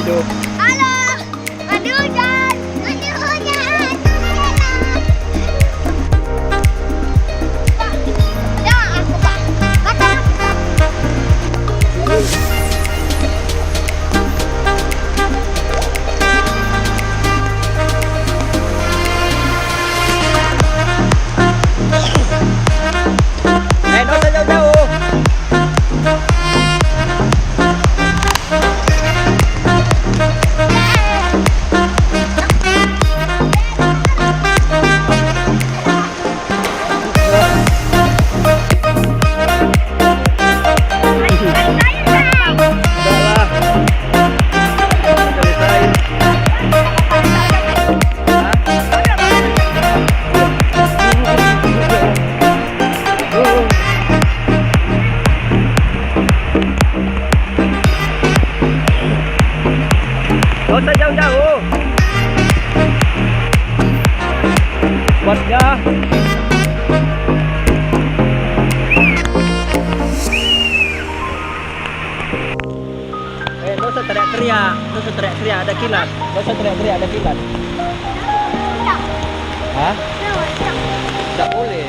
hidup. Halo, mandi hujan, mandi hujan. Ya, aku pak, kata aku pak. Nggak usah jauh-jauh. Gak usah jauh-jauh. Buatnya. Gak usah teriak-teriak. Gak usah teriak-teriak, ada kilat. Gak usah teriak-teriak, ada kilat. Hah? Tidak boleh.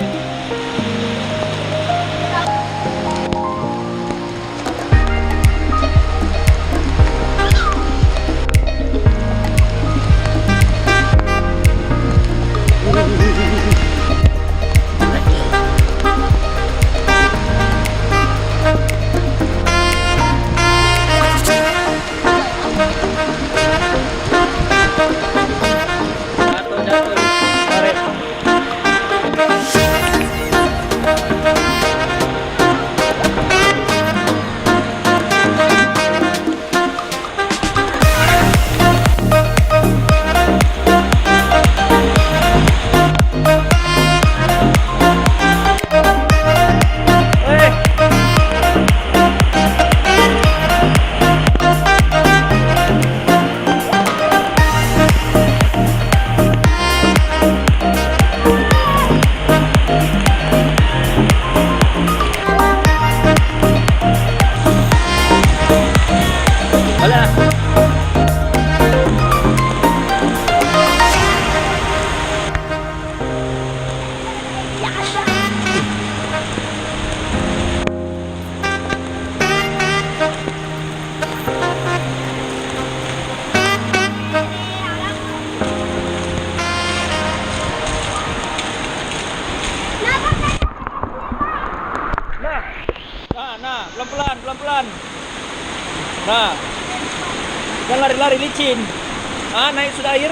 Nah, pelan-pelan, pelan-pelan. Nah, jangan lari-lari licin. Naik sudah air.